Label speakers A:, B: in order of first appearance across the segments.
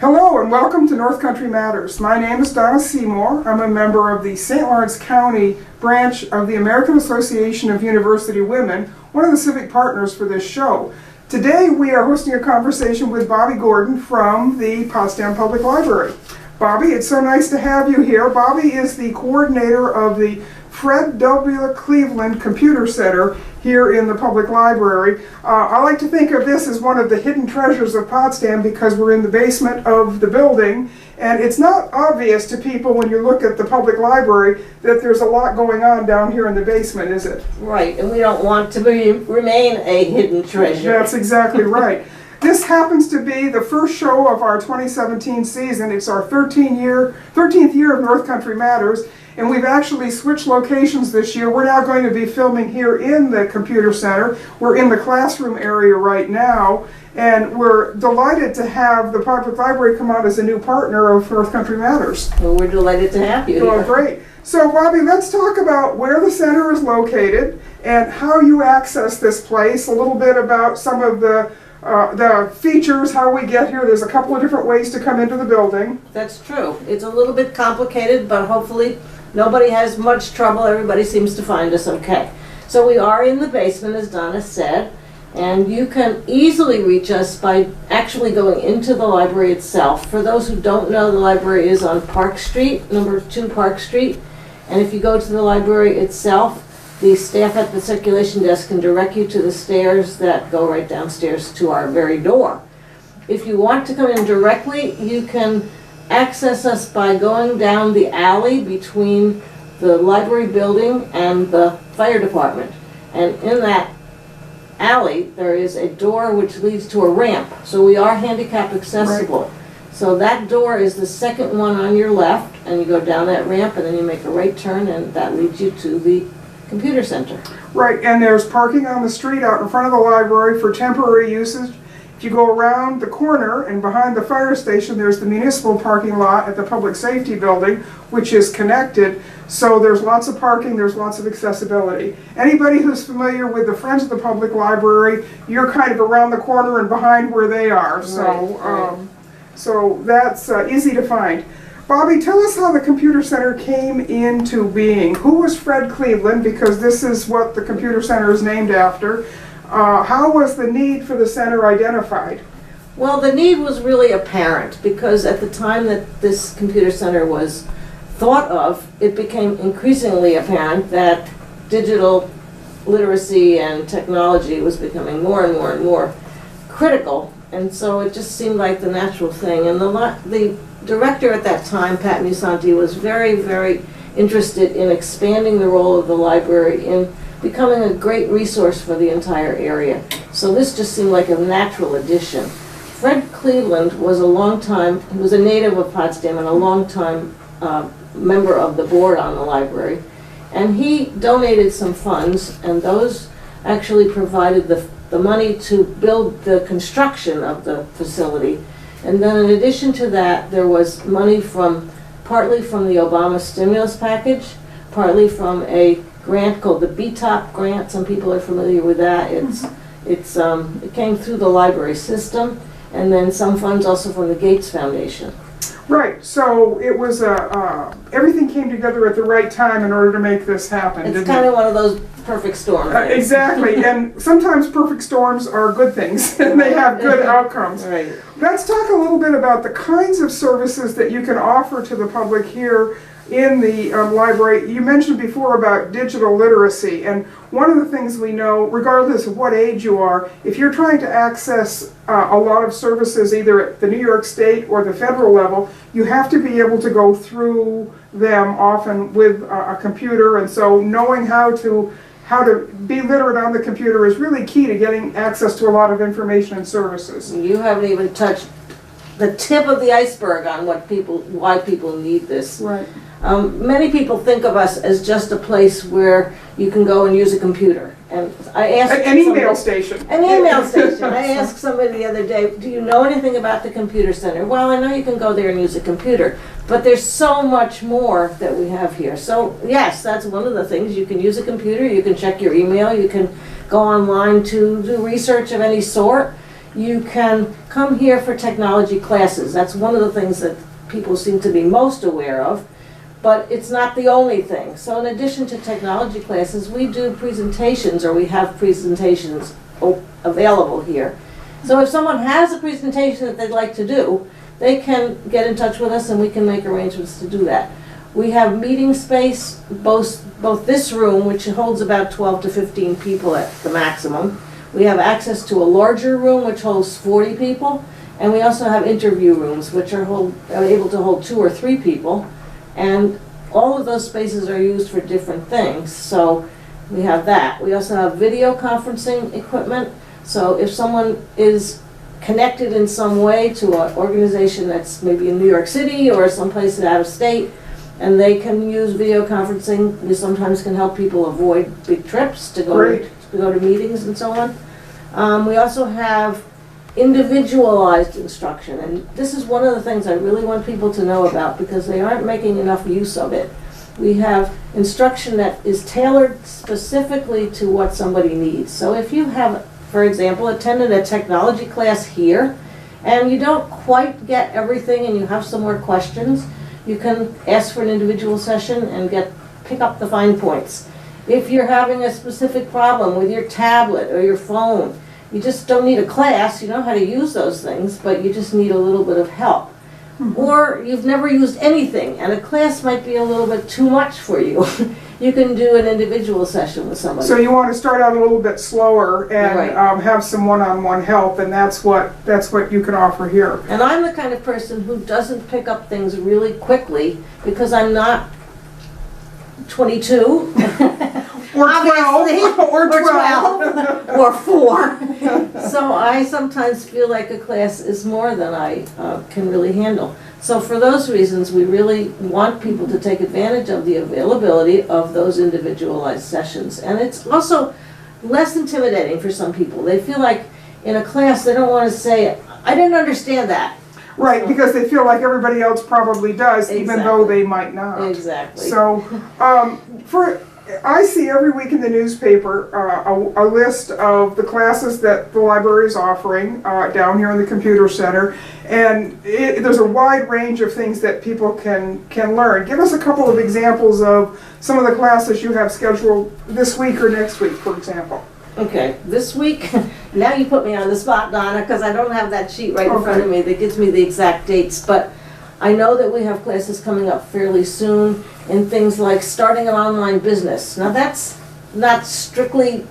A: Hello and welcome to North Country Matters. My name is Donna Seymour. I'm a member of the St. Lawrence County branch of the American Association of University Women, one of the civic partners for this show. Today we are hosting a conversation with Bobby Gordon from the Potsdam Public Library. Bobby, it's so nice to have you here. Bobby is the coordinator of the Fred W. Cleveland Computer Center here in the public library. I like to think of this as one of the hidden treasures of Potsdam because we're in the basement of the building, and it's not obvious to people when you look at the public library that there's a lot going on down here in the basement, is it?
B: Right, and we don't want to remain a hidden treasure.
A: That's exactly right. This happens to be the first show of our 2017 season. It's our 13th year of North Country Matters, and we've actually switched locations this year. We're now going to be filming here in the computer center. We're in the classroom area right now, and we're delighted to have the public library come out as a new partner of North Country Matters.
B: Well, we're delighted to have you
A: Oh,
B: here.
A: great. So, Bobby, let's talk about where the center is located and how you access this place, a little bit about some of the features, how we get here. There's a couple of different ways to come into the building.
B: That's true. It's a little bit complicated, but hopefully nobody has much trouble. Everybody seems to find us okay. So we are in the basement, as Donna said, and you can easily reach us by actually going into the library itself. For those who don't know, the library is on Park Street, number 2 Park Street, and if you go to the library itself, the staff at the circulation desk can direct you to the stairs that go right downstairs to our very door. If you want to come in directly, you can access us by going down the alley between the library building and the fire department. And in that alley, there is a door which leads to a ramp. So we are handicap accessible.
A: Right.
B: So that door is the second one on your left, and you go down that ramp, and then you make a right turn, and that leads you to the computer center.
A: Right, and there's parking on the street out in front of the library for temporary usage. If you go around the corner and behind the fire station, there's the municipal parking lot at the public safety building, which is connected. So there's lots of parking, there's lots of accessibility. Anybody who's familiar with the Friends of the Public Library, you're kind of around the corner and behind where they are. So that's easy to find. Bobby, tell us how the computer center came into being. Who was Fred Cleveland? Because this is what the computer center is named after. How was the need for the center identified?
B: Well, the need was really apparent because at the time that this computer center was thought of, it became increasingly apparent that digital literacy and technology was becoming more and more and more critical, and so it just seemed like the natural thing. And the director at that time, Pat Musanti, was very, very interested in expanding the role of the library in becoming a great resource for the entire area. So this just seemed like a natural addition. Fred Cleveland was he was a native of Potsdam and a long-time member of the board on the library. And he donated some funds, and those actually provided the money to build the construction of the facility. And then in addition to that, there was money partly from the Obama stimulus package, partly from a grant called the BTOP grant. Some people are familiar with that. It came through the library system, and then some funds also from the Gates Foundation.
A: Right, so it was everything came together at the right time in order to make this happen.
B: It's kind of one of those perfect storms.
A: Exactly, and sometimes perfect storms are good things, and they have good outcomes.
B: Right.
A: Let's talk a little bit about the kinds of services that you can offer to the public here in the library. You mentioned before about digital literacy, and one of the things we know, regardless of what age you are, if you're trying to access a lot of services either at the New York State or the federal level, you have to be able to go through them often with a computer, and so knowing how to be literate on the computer is really key to getting access to a lot of information and services.
B: You haven't even touched the tip of the iceberg on why people need this.
A: Right.
B: Many people think of us as just a place where you can go and use a computer. And I asked
A: an email station.
B: An email station. I asked somebody the other day, do you know anything about the computer center? Well, I know you can go there and use a computer, but there's so much more that we have here. So yes, that's one of the things. You can use a computer, you can check your email, you can go online to do research of any sort. You can come here for technology classes. That's one of the things that people seem to be most aware of, but it's not the only thing. So in addition to technology classes, we do presentations, or we have presentations available here. So if someone has a presentation that they'd like to do, they can get in touch with us and we can make arrangements to do that. We have meeting space, both this room, which holds about 12 to 15 people at the maximum. We have access to a larger room, which holds 40 people. And we also have interview rooms, which are able to hold 2 or 3 people. And all of those spaces are used for different things. So we have that. We also have video conferencing equipment. So if someone is connected in some way to an organization that's maybe in New York City or someplace out of state, and they can use video conferencing, we sometimes can help people avoid big trips to go to meetings and so on. We also have individualized instruction, and this is one of the things I really want people to know about because they aren't making enough use of it. We have instruction that is tailored specifically to what somebody needs. So if you have, for example, attended a technology class here and you don't quite get everything and you have some more questions, you can ask for an individual session and pick up the fine points. If you're having a specific problem with your tablet or your phone, you just don't need a class, you know how to use those things, but you just need a little bit of help. Or you've never used anything and a class might be a little bit too much for you. You can do an individual session with somebody.
A: So you want to start out a little bit slower and
B: Right.
A: Have some one-on-one help, and that's what you can offer here.
B: And I'm the kind of person who doesn't pick up things really quickly because I'm not 22.
A: Or 12,
B: Obviously,
A: or 12.
B: or 4. So I sometimes feel like a class is more than I can really handle. So for those reasons, we really want people to take advantage of the availability of those individualized sessions. And it's also less intimidating for some people. They feel like in a class they don't want to say, I didn't understand that.
A: Right,
B: So-
A: because they feel like everybody else probably does, even though they might not.
B: Exactly.
A: So, I see every week in the newspaper a list of the classes that the library is offering down here in the computer center, and there's a wide range of things that people can learn. Give us a couple of examples of some of the classes you have scheduled this week or next week, for example.
B: Okay, this week, now you put me on the spot, Donna, because I don't have that sheet right in front of me that gives me the exact dates, but I know that we have classes coming up fairly soon in things like starting an online business. Now that's not strictly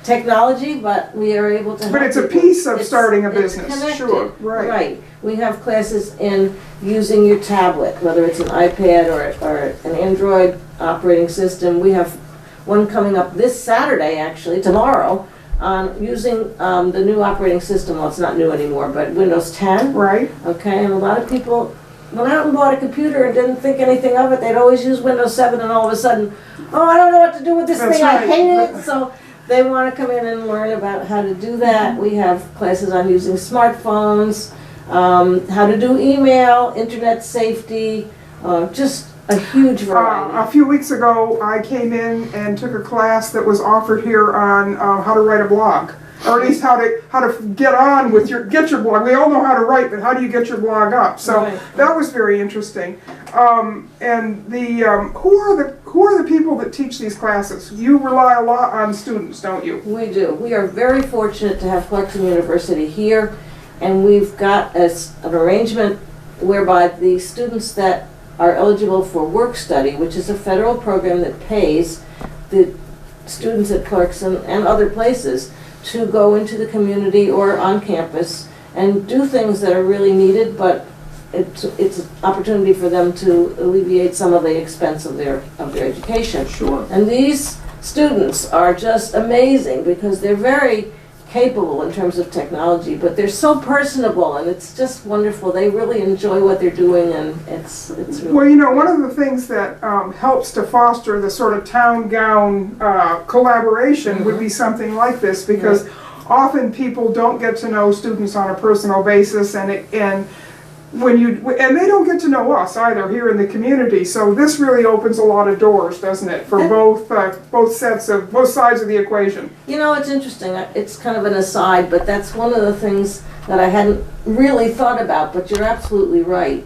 B: technology, but we are able to help
A: But it's a
B: people.
A: piece of
B: It's-
A: starting a
B: it's
A: business,
B: connected.
A: sure, right.
B: Right. We have classes in using your tablet, whether it's an iPad or an Android operating system. We have one coming up this Saturday, actually, tomorrow, on using the new operating system. Well, it's not new anymore, but Windows 10.
A: Right?
B: Okay, and a lot of people went out and bought a computer and didn't think anything of it. They'd always use Windows 7 and all of a sudden, oh, I don't know what to do with this
A: That's
B: thing, I
A: right.
B: hate it. So they want to come in and learn about how to do that. We have classes on using smartphones, how to do email, internet safety, just a huge variety.
A: A few weeks ago, I came in and took a class that was offered here on how to write a blog, or at least how to get on with get your blog. We all know how to write, but how do you get your blog up? So
B: Right.
A: that was very interesting. And who are the people that teach these classes? You rely a lot on students, don't you?
B: We do. We are very fortunate to have Clarkson University here, and we've got an arrangement whereby the students that are eligible for work study, which is a federal program that pays the students at Clarkson and other places to go into the community or on campus and do things that are really needed, but it's an opportunity for them to alleviate some of the expense of their education.
A: Sure.
B: And these students are just amazing because they're very capable in terms of technology, but they're so personable and it's just wonderful. They really enjoy what they're doing, and it's really
A: Well, you know, one of the things that helps to foster the sort of town gown collaboration would be something like this, because often people don't get to know students on a personal basis, and and they don't get to know us either here in the community, so this really opens a lot of doors, doesn't it, for both sides of the equation.
B: You know, it's interesting. It's kind of an aside, but that's one of the things that I hadn't really thought about, but you're absolutely right.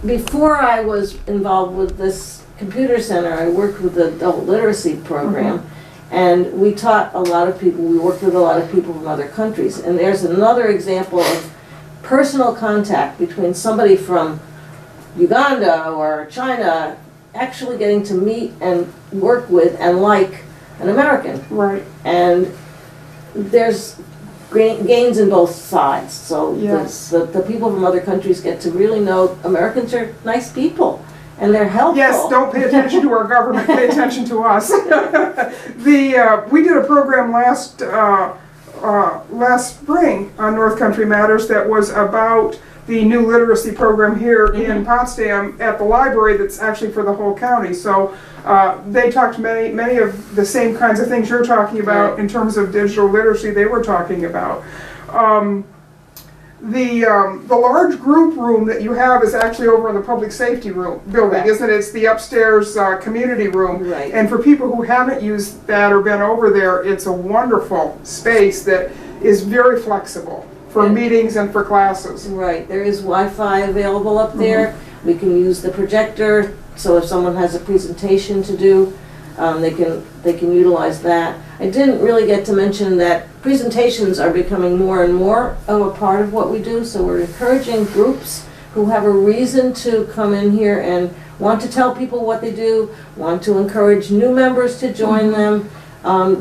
B: Before I was involved with this computer center, I worked with the double literacy program, and we taught a lot of people, we worked with a lot of people from other countries, and there's another example of personal contact between somebody from Uganda or China actually getting to meet and work with and like an American.
A: Right.
B: And there's gains in both sides. So
A: yes.
B: the people from other countries get to really know Americans are nice people and they're helpful.
A: Yes, don't pay attention to our government, pay attention to us. We did a program last spring on North Country Matters that was about the new literacy program here in Potsdam at the library that's actually for the whole county. So they talked many of the same kinds of things you're talking about in terms of digital literacy they were talking about. The large group room that you have is actually over in the public safety building, isn't it? It's the upstairs community room.
B: Right.
A: And for people who haven't used that or been over there, it's a wonderful space that is very flexible for meetings and for classes.
B: Right. There is Wi-Fi available up there. We can use the projector, so if someone has a presentation to do, they can utilize that. I didn't really get to mention that presentations are becoming more and more of a part of what we do, so we're encouraging groups who have a reason to come in here and want to tell people what they do, want to encourage new members to join them,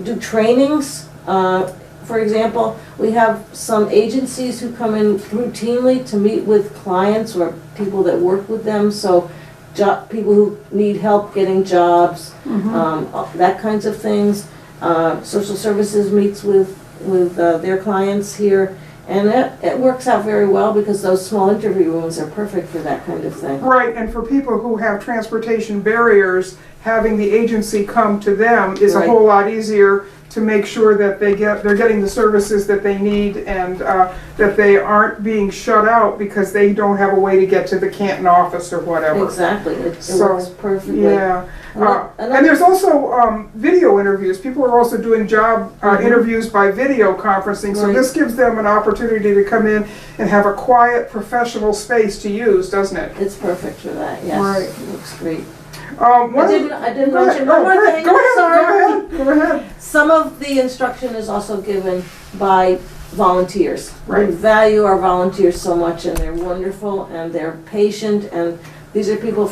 B: do trainings. For example, we have some agencies who come in routinely to meet with clients or people that work with them, so people who need help getting jobs, that kinds of things. Social services meets with their clients here, and it works out very well because those small interview rooms are perfect for that kind of thing.
A: Right, and for people who have transportation barriers, having the agency come to them is a whole lot easier to make sure that they're getting the services that they need, and that they aren't being shut out because they don't have a way to get to the Canton office or whatever.
B: Exactly, it works perfectly.
A: Yeah, and there's also video interviews. People are also doing job interviews by video conferencing, so this gives them an opportunity to come in and have a quiet, professional space to use, doesn't it?
B: It's perfect for that, yes.
A: Right.
B: It looks great.
A: I
B: didn't mention one more thing.
A: Go ahead.
B: Some of the instruction is also given by volunteers.
A: Right.
B: We value our volunteers so much, and they're wonderful, and they're patient, and these are people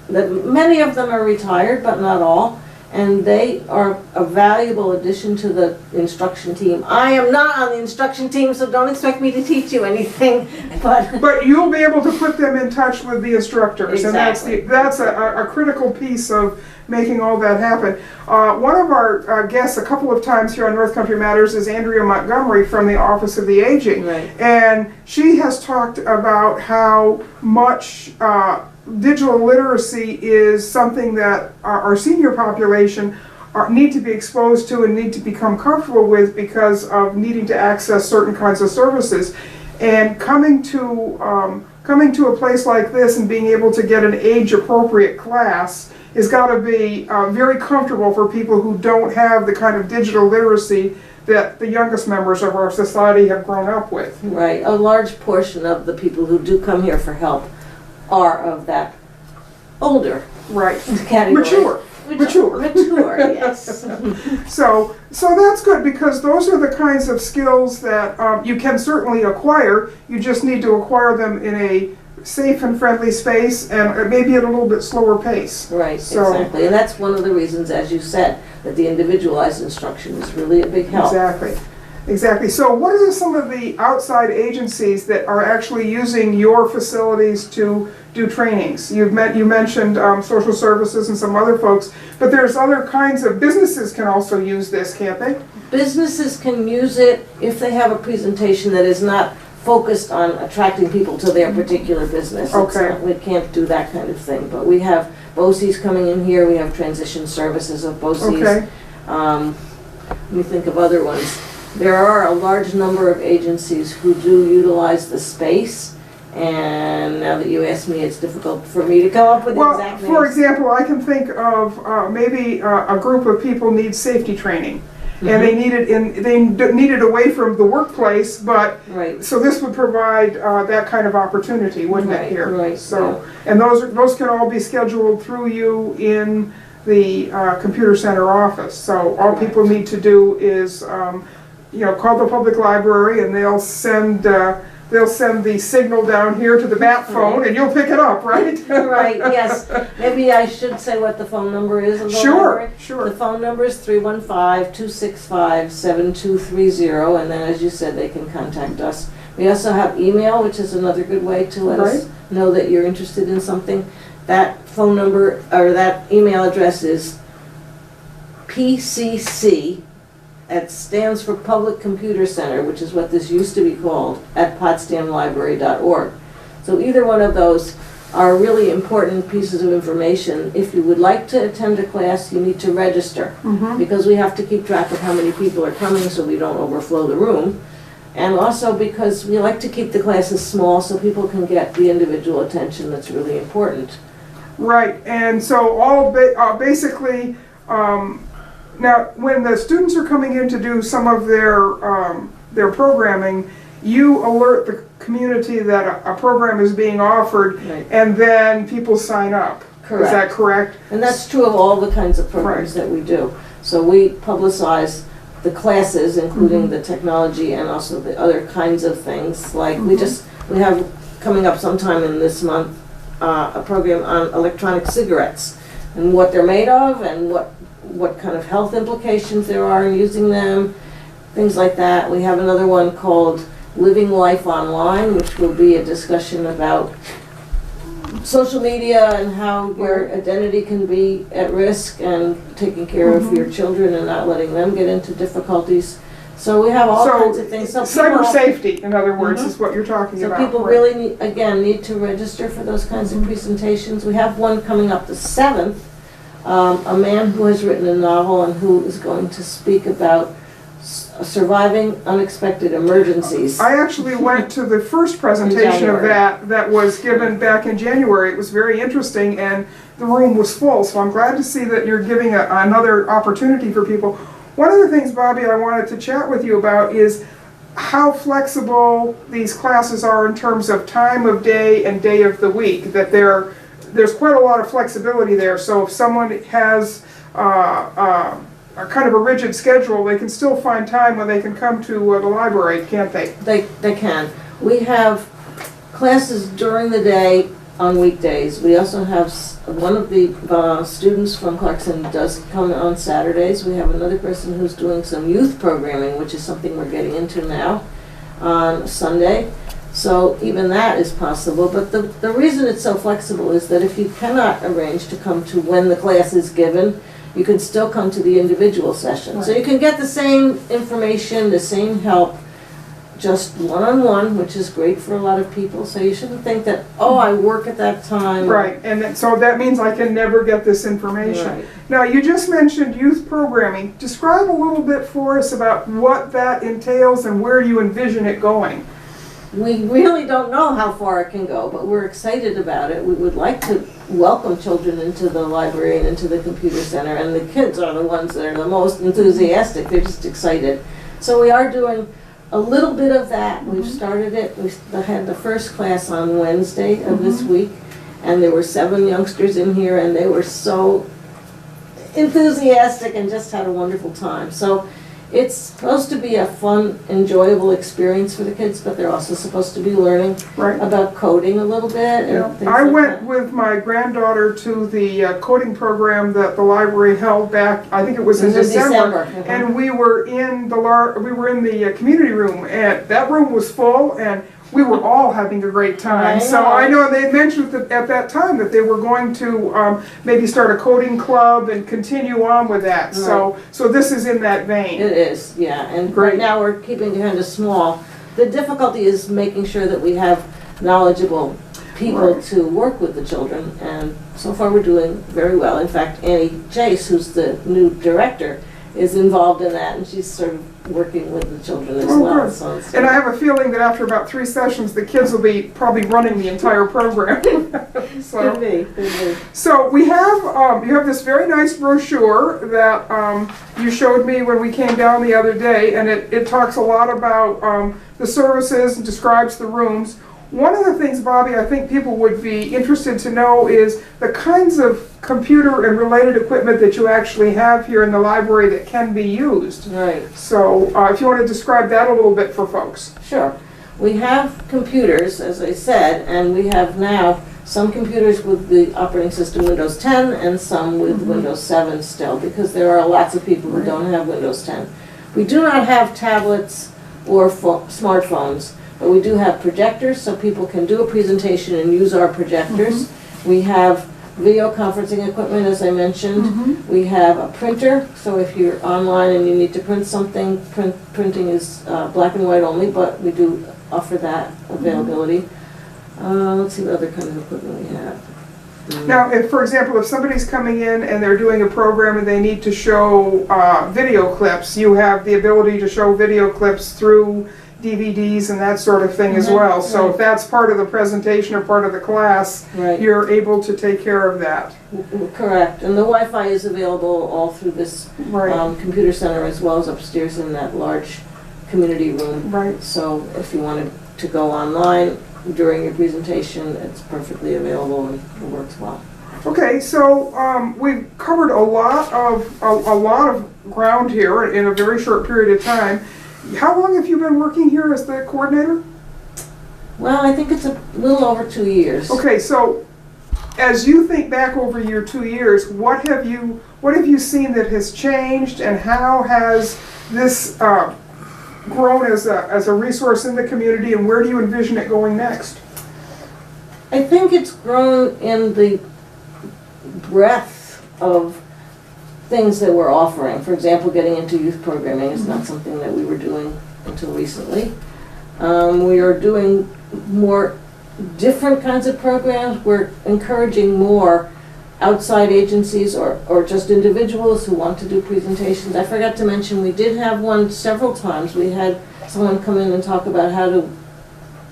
B: many of them are retired, but not all, and they are a valuable addition to the instruction team. I am not on the instruction team, so don't expect me to teach you anything,
A: but you'll be able to put them in touch with the instructors,
B: exactly.
A: And that's a critical piece of making all that happen. One of our guests a couple of times here on North Country Matters is Andrea Montgomery from the Office of the Aging, and she has talked about how much digital literacy is something that our senior population need to be exposed to and need to become comfortable with because of needing to access certain kinds of services. And coming to a place like this and being able to get an age-appropriate class has got to be very comfortable for people who don't have the kind of digital literacy that the youngest members of our society have grown up with.
B: Right. A large portion of the people who do come here for help are of that older category. Mature, yes.
A: So that's good, because those are the kinds of skills that you can certainly acquire. You just need to acquire them in a safe and friendly space, and maybe at a little bit slower pace.
B: Right, exactly. And that's one of the reasons, as you said, that the individualized instruction is really a big help.
A: Exactly. So what are some of the outside agencies that are actually using your facilities to do trainings? You mentioned social services and some other folks, but there's other kinds of businesses can also use this, can't they?
B: Businesses can use it if they have a presentation that is not focused on attracting people to their particular business. We can't do that kind of thing, but we have BOCES coming in here, we have transition services of BOCES. Let me think of other ones. There are a large number of agencies who do utilize the space, And now that you ask me, it's difficult for me to come up with
A: Well,
B: exact names.
A: for example, I can think of maybe a group of people need safety training. And they need it away from the workplace, but
B: Right.
A: so this would provide that kind of opportunity, wouldn't it? Here,
B: Right.
A: So, and those can all be scheduled through you in the computer center office. So all people need to do is, call the public library, and they'll send the signal down here to the bat phone, and you'll pick it up, right?
B: Right, yes. Maybe I should say what the phone number is of the
A: Sure,
B: library.
A: sure.
B: The phone number is 315-265-7230, and then, as you said, they can contact us. We also have email, which is another good way to let us know that you're interested in something. That phone number, or that email address is PCC. It stands for Public Computer Center, which is what this used to be called, at potsdamlibrary.org. So either one of those are really important pieces of information. If you would like to attend a class, you need to register, because we have to keep track of how many people are coming so we don't overflow the room. And also because we like to keep the classes small so people can get the individual attention that's really important.
A: Right, and so all basically, now, when the students are coming in to do some of their programming, you alert the community that a program is being offered, and then people sign up.
B: Correct.
A: Is that correct?
B: And that's true of all the kinds of programs that we do. So we publicize the classes, including the technology and also the other kinds of things. Like we have coming up sometime in this month a program on electronic cigarettes and what they're made of and what kind of health implications there are in using them, things like that. We have another one called Living Life Online, which will be a discussion about social media and how your identity can be at risk, and taking care of your children and not letting them get into difficulties. So we have all kinds of things. So
A: cyber safety, in other words, is what you're talking about.
B: So people really need to register for those kinds of presentations. We have one coming up the 7th. A man who has written a novel and who is going to speak about surviving unexpected emergencies.
A: I actually went to the first presentation of that was given back in January. It was very interesting, and the room was full, so I'm glad to see that you're giving another opportunity for people. One of the things, Bobby, I wanted to chat with you about is how flexible these classes are in terms of time of day and day of the week, that there's quite a lot of flexibility there. So if someone has a kind of a rigid schedule, they can still find time when they can come to the library, can't they?
B: They can. We have classes during the day on weekdays. We also have one of the students from Clarkson does come on Saturdays. We have another person who's doing some youth programming, which is something we're getting into now, on Sunday. So even that is possible, but the reason it's so flexible is that if you cannot arrange to come to when the class is given, you can still come to the individual session. So you can get the same information, the same help, just one-on-one, which is great for a lot of people. So you shouldn't think that, oh, I work at that time.
A: Right, and so that means I can never get this information.
B: Right.
A: Now, you just mentioned youth programming. Describe a little bit for us about what that entails and where you envision it going.
B: We really don't know how far it can go, but we're excited about it. We would like to welcome children into the library and into the computer center, and the kids are the ones that are the most enthusiastic. They're just excited. So we are doing a little bit of that. We've started it. We had the first class on Wednesday of this week, and there were 7 youngsters in here, and they were so enthusiastic and just had a wonderful time. So it's supposed to be a fun, enjoyable experience for the kids, but they're also supposed to be learning about coding a little bit. And things
A: I
B: like
A: went
B: that.
A: with my granddaughter to the coding program that the library held back, I think it was in December. And we were in the community room, and that room was full, and we were all having a great time. So I know they mentioned that at that time that they were going to maybe start a coding club and continue on with that. So this is in that vein.
B: It is, yeah. And right now we're keeping it kind of small. The difficulty is making sure that we have knowledgeable people to work with the children, and so far we're doing very well. In fact, Annie Chase, who's the new director, is involved in that, and she's sort of working with the children as
A: Oh,
B: well.
A: good.
B: So it's
A: And I have a feeling that after about 3 sessions, the kids will be probably running the entire program.
B: could be.
A: So we have, you have this very nice brochure that you showed me when we came down the other day, and it talks a lot about the services and describes the rooms. One of the things, Bobby, I think people would be interested to know is the kinds of computer and related equipment that you actually have here in the library that can be used.
B: Right.
A: So if you want to describe that a little bit for folks.
B: Sure. We have computers, as I said, and we have now some computers with the operating system Windows 10 and some with Windows 7 still, because there are lots of people who don't have Windows 10. We do not have tablets or smartphones, but we do have projectors, so people can do a presentation and use our projectors. We have video conferencing equipment, as I mentioned. We have a printer, so if you're online and you need to print something, printing is black and white only, but we do offer that availability. Let's see what other kind of equipment we have.
A: Now, if, for example, if somebody's coming in and they're doing a program and they need to show video clips, you have the ability to show video clips through DVDs and that sort of thing as well. So if that's part of the presentation or part of the class, you're able to take care of that.
B: Correct. And the Wi-Fi is available all through this computer center as well as upstairs in that large community room. So if you wanted to go online during your presentation, it's perfectly available and it works well.
A: Okay, so we've covered a lot of ground here in a very short period of time. How long have you been working here as the coordinator?
B: Well, I think it's a little over 2 years.
A: Okay, so as you think back over your 2 years, what have you seen that has changed, and how has this grown as a resource in the community, and where do you envision it going next?
B: I think it's grown in the breadth of things that we're offering. For example, getting into youth programming is not something that we were doing until recently. We are doing more different kinds of programs. We're encouraging more outside agencies or just individuals who want to do presentations. I forgot to mention, we did have one several times. We had someone come in and talk about how to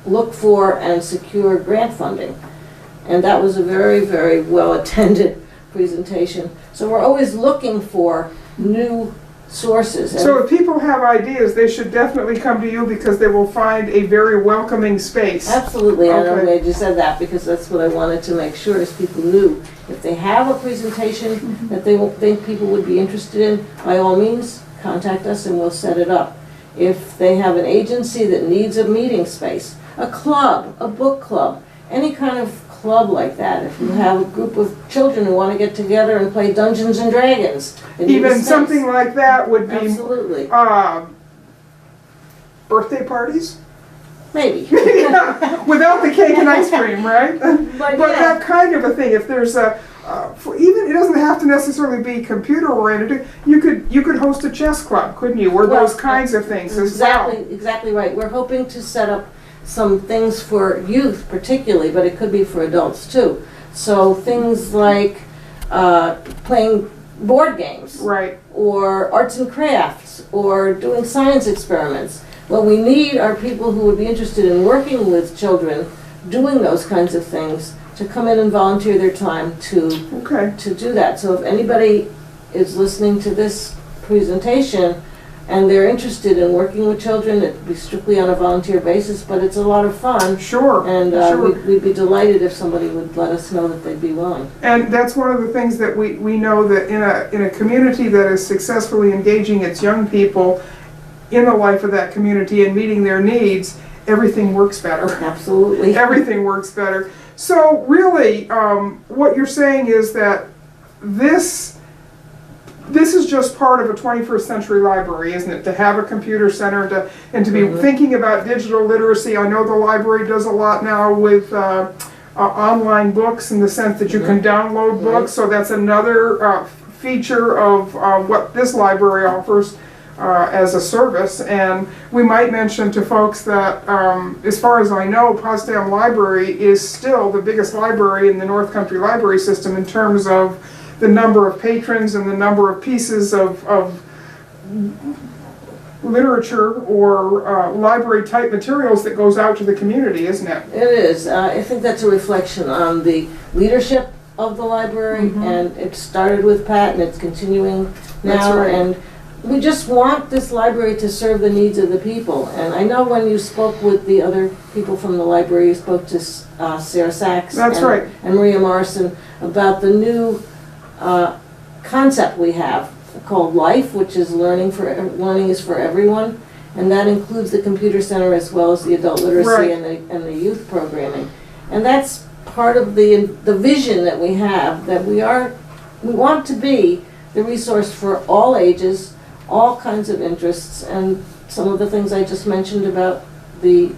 B: look for and secure grant funding. And that was a very, very well attended presentation. So we're always looking for new sources.
A: So if people have ideas, they should definitely come to you because they will find a very welcoming space.
B: Absolutely. I'm glad you said that, because that's what I wanted to make sure is people knew if they have a presentation that they think people would be interested in, by all means, contact us and we'll set it up. If they have an agency that needs a meeting space, a club, a book club, any kind of club like that, if you have a group of children who want to get together and play Dungeons and Dragons.
A: Even something like that would be
B: absolutely
A: birthday parties?
B: Maybe.
A: Without the cake and ice cream, right? But that kind of a thing. If there's even it doesn't have to necessarily be computer oriented. You could host a chess club, couldn't you? Or those kinds of things as well.
B: Exactly right. We're hoping to set up some things for youth particularly, but it could be for adults too. So things like playing board games, or arts and crafts, or doing science experiments. What we need are people who would be interested in working with children, doing those kinds of things, to come in and volunteer their time to do that. So if anybody is listening to this presentation and they're interested in working with children, it'd be strictly on a volunteer basis, but it's a lot of fun. And we'd be delighted if somebody would let us know that they'd be willing.
A: And that's one of the things that we know, that in a community that is successfully engaging its young people in the life of that community and meeting their needs, everything works better.
B: Absolutely.
A: Everything works better. So really, what you're saying is that this is just part of a 21st century library, isn't it? To have a computer center and to be thinking about digital literacy. I know the library does a lot now with online books, in the sense that you can download books. So that's another feature of what this library offers as a service. And we might mention to folks that, as far as I know, Potsdam Library is still the biggest library in the North Country library system in terms of the number of patrons and the number of pieces of literature or library type materials that goes out to the community, isn't it?
B: It is. I think that's a reflection on the leadership of the library, and it started with Pat and it's continuing now.
A: That's right.
B: And we just want this library to serve the needs of the people. And I know when you spoke with the other people from the library, you spoke to Sarah Sachs and Maria Morrison about the new concept we have called Life, which is learning is for everyone, and that includes the computer center as well as the adult literacy and the youth programming. And that's part of the vision that we have, that we want to be the resource for all ages, all kinds of interests, and some of the things I just mentioned about the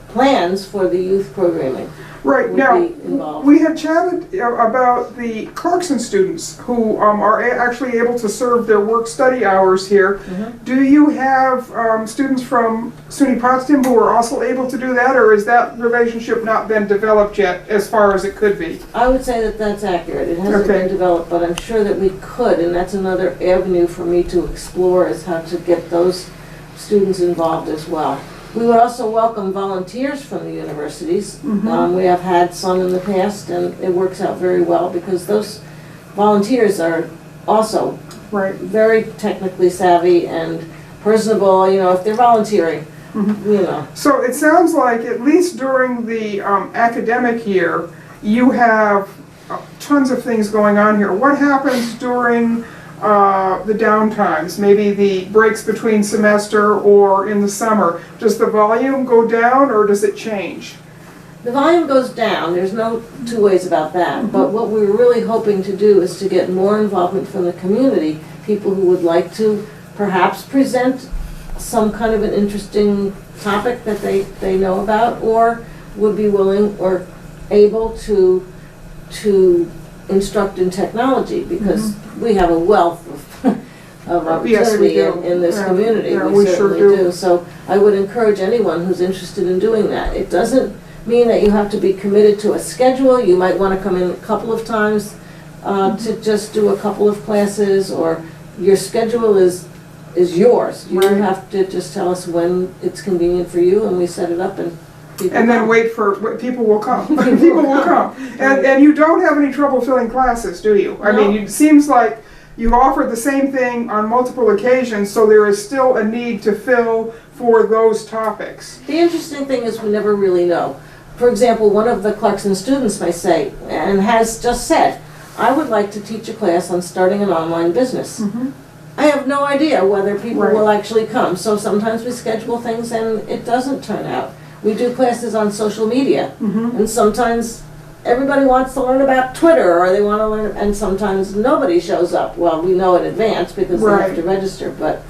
B: plans for the youth programming.
A: Right, now, we had chatted about the Clarkson students who are actually able to serve their work-study hours here. Do you have students from SUNY Potsdam who are also able to do that, or has that relationship not been developed yet as far as it could be?
B: I would say that that's accurate. It hasn't been developed, but I'm sure that we could, and that's another avenue for me to explore, is how to get those students involved as well. We would also welcome volunteers from the universities. We have had some in the past, and it works out very well because those volunteers are also very technically savvy and personable, you know, if they're volunteering, you know. So
A: it sounds like at least during the academic year, you have tons of things going on here. What happens during the downtimes, maybe the breaks between semester or in the summer? Does the volume go down or does it change?
B: The volume goes down, there's no two ways about that, but what we're really hoping to do is to get more involvement from the community, people who would like to perhaps present some kind of an interesting topic that they know about, or would be willing or able to instruct in technology, because we have a wealth of opportunity in this community. We certainly do. So I would encourage anyone who's interested in doing that. It doesn't mean that you have to be committed to a schedule. You might want to come in a couple of times to just do a couple of classes, or your schedule is yours. You have to just tell us when it's convenient for you, and we set it up, and
A: then wait for people will come. People will come. And you don't have any trouble filling classes, do you? I mean, it seems like you've offered the same thing on multiple occasions, so there is still a need to fill for those topics.
B: The interesting thing is we never really know. For example, one of the Clarkson students may say, and has just said, I would like to teach a class on starting an online business. I have no idea whether people will actually come, so sometimes we schedule things and it doesn't turn out. We do classes on social media, and sometimes everybody wants to learn about Twitter, or they want to learn, and sometimes nobody shows up. Well, we know in advance because they have to register, but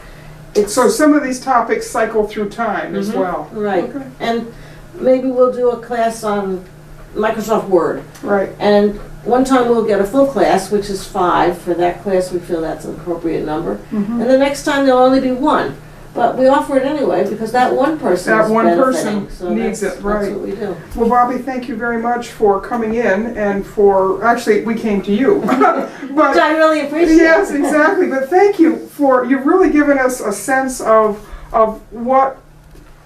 B: it's...
A: So some of these topics cycle through time as well.
B: Right. Okay. And maybe we'll do a class on Microsoft Word.
A: Right.
B: And one time we'll get a full class, which is 5. For that class, we feel that's an appropriate number. And the next time there'll only be 1. But we offer it anyway because that one person
A: needs it, right?
B: That's what we do.
A: Well, Bobby, thank you very much for coming in and for, actually, we came to you. But,
B: which I really appreciate.
A: Yes, exactly. But thank you for, you've really given us a sense of what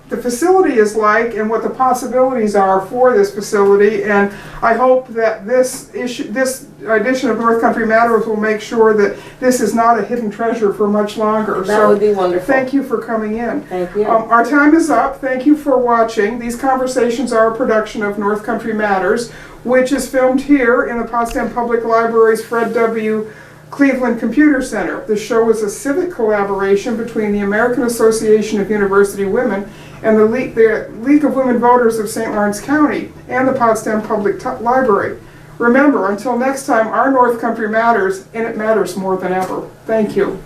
A: the facility is like and what the possibilities are for this facility, and I hope that this edition of North Country Matters will make sure that this is not a hidden treasure for much longer.
B: That would be wonderful.
A: Thank you for coming in.
B: Thank you.
A: Our time is up. Thank you for watching. These conversations are a production of North Country Matters, which is filmed here in the Potsdam Public Library's Fred W. Cleveland Computer Center. The show is a civic collaboration between the American Association of University Women and the League of Women Voters of St. Lawrence County and the Potsdam Public Library. Remember, until next time, our North Country matters, and it matters more than ever. Thank you.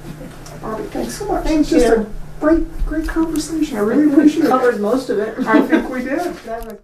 A: Bobby, thanks so much.
B: Thank you.
A: Just a great conversation. I really appreciate it.
B: Covered most of it.
A: I think we did.